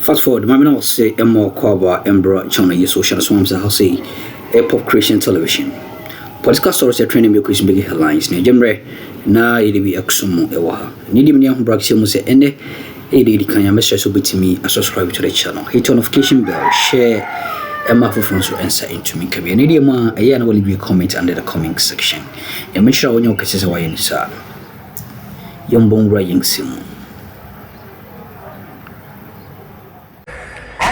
Fast forward, my man will say a more cover and brought channel your social swamps. I'll say a pop creation television. Podcast stories are training me Chris big headlines. Near Jemre, na EDB Aksumo Ewaha. Need me on Braxi Muse Ende, AD Kanya message will be to me. Subscribe to the channel, hit on notification bell, share, and my friends will answer into me. Can be an idiom. I will leave you a comment under the comment section. And make sure when your cases are in sir. Young writing sim.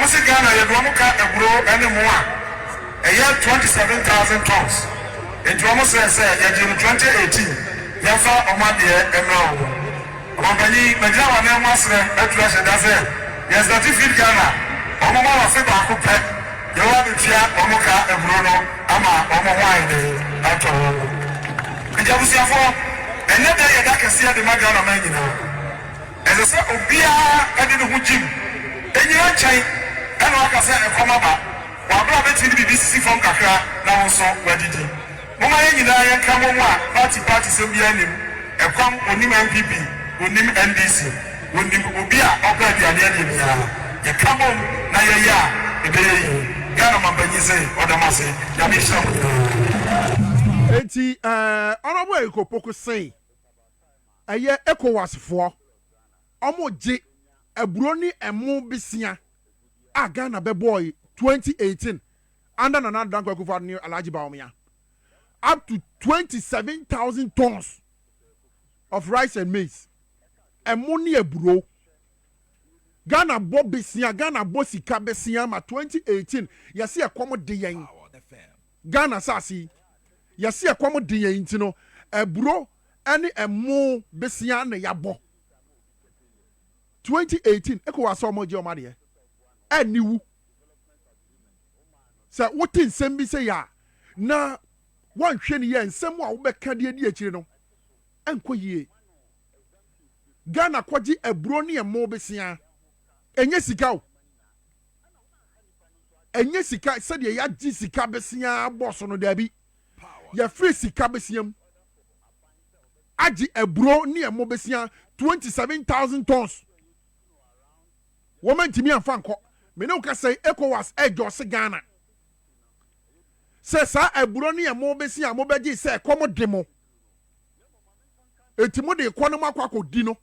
Ghana, you don't a grow anymore. A year 27,000 tons. In almost in 2018, Yafa Omadia and now. Company, Majama Namas, Atlas, and that's it. Yes, that if you Ghana, Omama of Fiba, you have the Chia, Omoka, and Bruno, Ama, Omo wine, at all. And Jabusia for, and then I can see the Magana man, you know. As I said, Obia, I didn't know Jim. And you're chain. And like I said, come about. While Brother BBC from Kakra, now also where did he? Mama, you know, I come on party, so be any. A come on him MPP, on him NDC, on him Ubia, opera the idea. You come on, now ya, the day, Ghana Mabanese, or the Masi, Yamisha. Eti, honorable Eko Poko say, a year Ecowas for Omo J, a brony and more Bissia. Ghana be boy 2018 under Nana Danko Akuffour near Alaji Baumia up to 27,000 tons of rice and maize and money a bro Ghana Bobisia Ghana Bosika Besiama 2018 yasi a kwamo de Ghana sasi yasi a kwamo de intino a bro any a mo besia na yabo 2018 Ecowas omo je omade aniwu sa wotin nsem bi se ya na wanhwe ne ye nsem a wo beka de adi akire no enkoyie Ghana kwaji eburo ne emo besia enye sika o enye sika se de ya gi sika besia boss no da bi ya free sika besiam agi eburo ne emo besia 27,000 tons woman timi anfa nko me no ka say Ecowas Jose Ghana say sa eburo ne mo besi a mo beji say komo demo etimo de kono makwako di no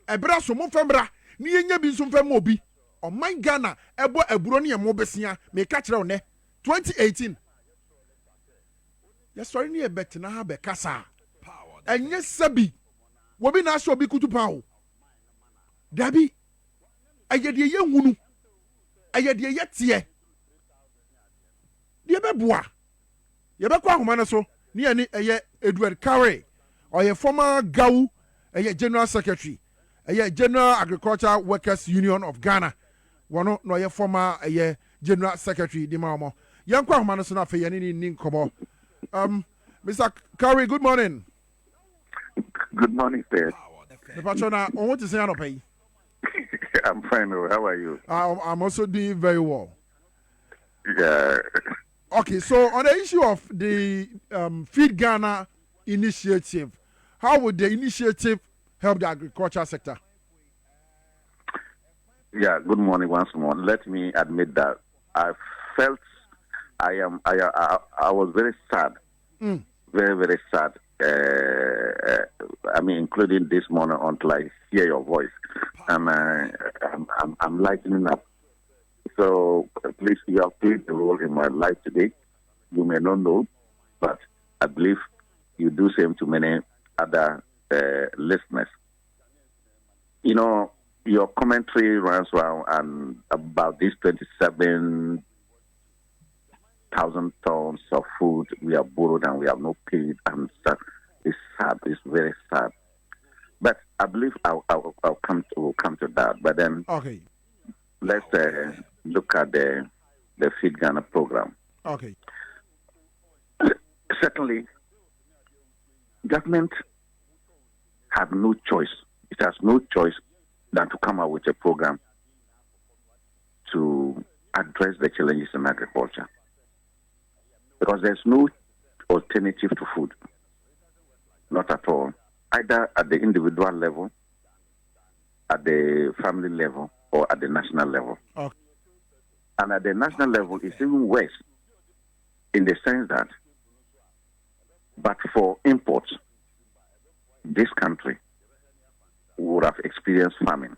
ebra so mo fembra ne yenya bi so fem obi o man Ghana ebo eburo ne mo besi a me ka kire one 2018 ya sorry ne bet na ha be kasa enye sabi wo bi na so obi kutu pa o dabi ayede ye hunu ayede ye tie die beboa ye be kwa ahoma ne so ne ani eye Edward Carey oye former GAU eye general secretary eye General Agricultural Workers Union of Ghana wono no ye former eye general secretary di ma omo ye kwa ahoma ne so na fe ye ni nkobo Mr. Carey, good morning. Good morning, sir. The patrona on what to say no pay. I'm fine. How are you? I'm also doing very well. Yeah. Okay, so on the issue of the Feed Ghana initiative, how would the initiative help the agriculture sector? Yeah. Good morning once more. Let me admit that I felt I was very sad, very very sad. I mean, including this morning until I hear your voice. I'm lightening up. So please, you have played a role in my life today. You may not know, but I believe you do same to many other listeners. You know, your commentary runs around and about these 27,000 tons of food we have borrowed and we have not paid, and stuff. It's sad. It's very sad. But I believe I'll come to that. But then, okay, let's look at the Feed Ghana program. Okay. Certainly, government had no choice. It has no choice than to come out with a program to address the challenges in agriculture. Because there's no alternative to food. Not at all. Either at the individual level, at the family level, or at the national level. Okay. And at the national level, it's even worse in the sense that, but for imports, this country would have experienced famine.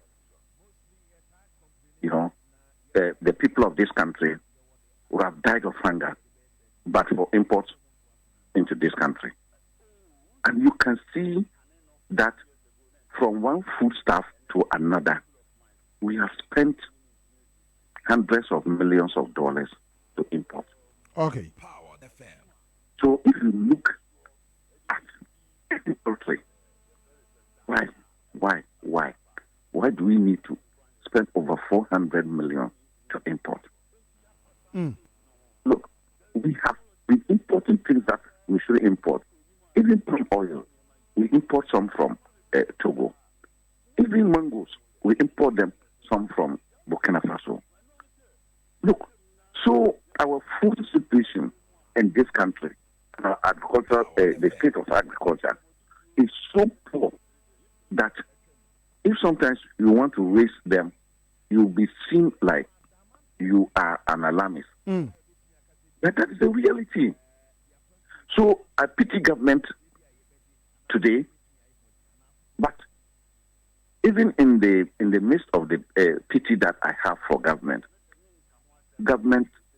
You know, the people of this country would have died of hunger, but for imports into this country. And you can see that from one foodstuff to another, we have spent hundreds of millions of dollars to import. Okay. So if you look at agriculture, why do we need to spend over 400 million to import? Look, we have been importing things that we should import. Even palm oil, we import some from Togo. Even mangoes, we import them some from Burkina Faso. Look, so our food situation in this country, our agriculture, the state of agriculture, is so poor that if sometimes you want to raise them, you'll be seen like you are an alarmist. But that is the reality. So I pity government today, but even in the midst of the pity that I have for government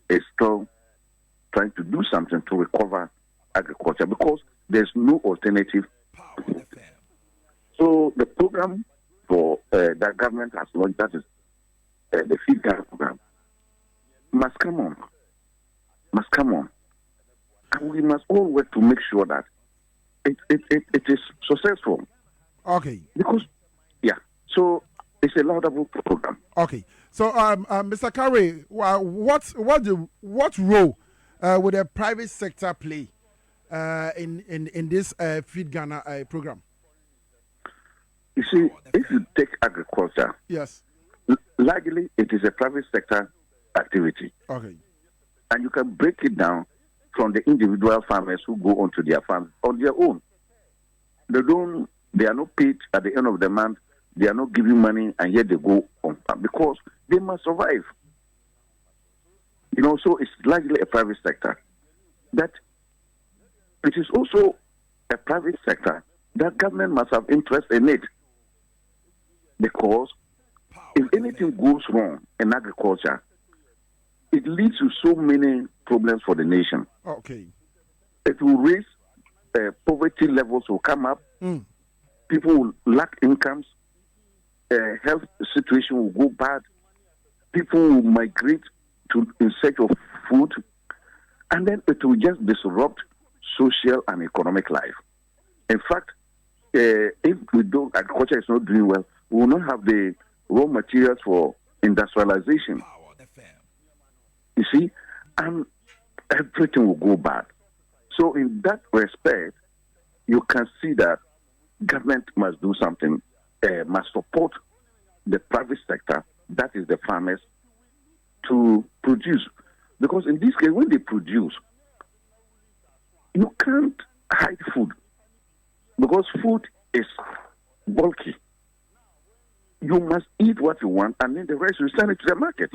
is still trying to do something to recover agriculture because there's no alternative. So the program for that government has launched, that is the feed gas program, must come on. And we must all work to make sure that it is successful. Okay. Because, so it's a laudable program. Okay. So, Mr. Carey, what role would the private sector play in this Feed Ghana program? You see, if you take agriculture, yes, largely it is a private sector activity. Okay. And you can break it down from the individual farmers who go onto their farms on their own. They are not paid at the end of the month. They are not giving money, and yet they go on farm because they must survive. You know, so it's largely a private sector. That it is also a private sector that government must have interest in it. Because if anything goes wrong in agriculture, it leads to so many problems for the nation. Okay. It will raise poverty levels will come up. People will lack incomes. Health situation will go bad. People will migrate in search of food. And then it will just disrupt social and economic life. In fact, if agriculture is not doing well, we will not have the raw materials for industrialization. You see, and everything will go bad. So in that respect, you can see that government must do something, must support the private sector, that is the farmers, to produce. Because in this case, when they produce, you can't hide food. Because food is bulky. You must eat what you want, and then the rest you send it to the market.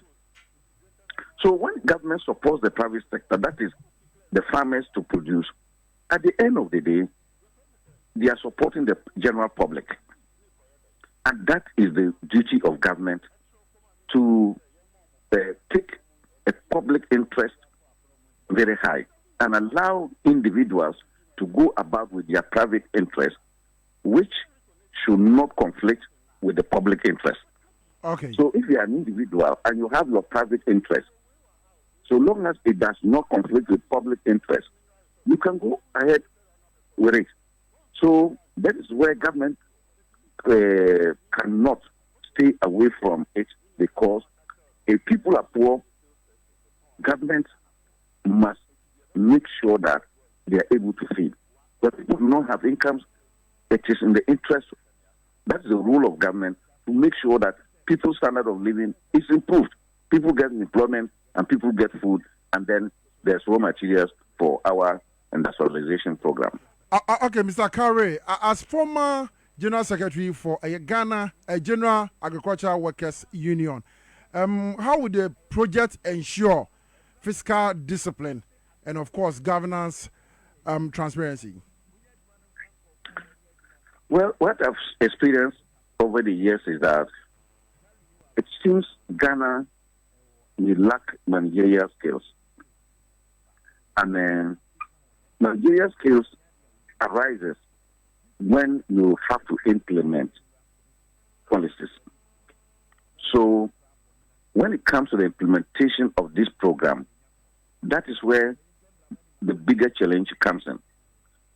So when government supports the private sector, that is the farmers to produce, at the end of the day, they are supporting the general public. And that is the duty of government to take a public interest very high and allow individuals to go about with their private interest, which should not conflict with the public interest. Okay. So if you are an individual and you have your private interest, so long as it does not conflict with public interest, you can go ahead with it. So that is where government cannot stay away from it, because if people are poor, government must make sure that they are able to feed. But people do not have incomes, it is in the interest, that's the role of government, to make sure that people's standard of living is improved. People get employment and people get food, and then there's raw materials for our industrialization program. Okay, Mr. Kare, as former General Secretary for Ghana General Agricultural Workers Union, how would the project ensure fiscal discipline and, of course, governance transparency? Well, what I've experienced over the years is that it seems Ghana we lack managerial skills. And managerial skills arises when you have to implement policies. So when it comes to the implementation of this program, that is where the bigger challenge comes in.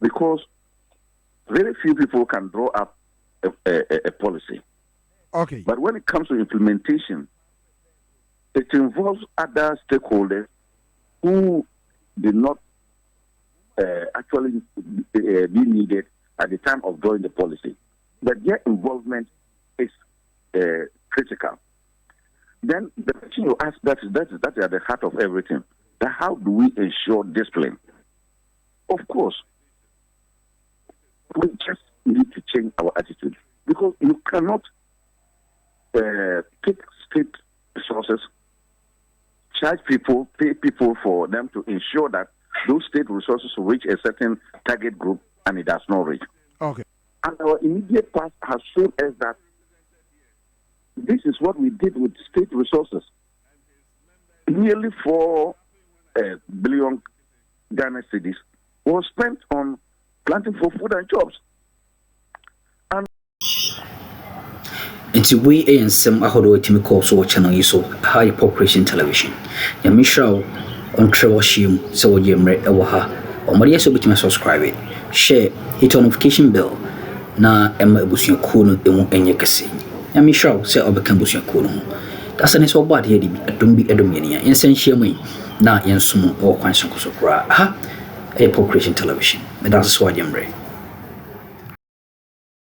Because very few people can draw up a policy. Okay. But when it comes to implementation, it involves other stakeholders who did not actually be needed at the time of drawing the policy. But their involvement is critical. Then the question you ask, that is at the heart of everything. That how do we ensure discipline? Of course, we just need to change our attitude. Because you cannot take state resources, charge people, pay people for them to ensure that those state resources reach a certain target group and it does not reach. Okay. And our immediate past has shown us that this is what we did with state resources. Nearly 4 billion Ghana cedis was spent on planting for food and jobs. Nti we ensem ahodo etimi call so channel yi so high population television ya mishraw on trewashim so wo yemre e wo ha o mari so bitima subscribe share hit on notification bell na emma ebusuaku no emu enye kese ya mishraw se obeka busuaku no dasa ne so bad here di edom yenia ensan hyiam na yensum o kwan so kra ha high population television me dasa so yemre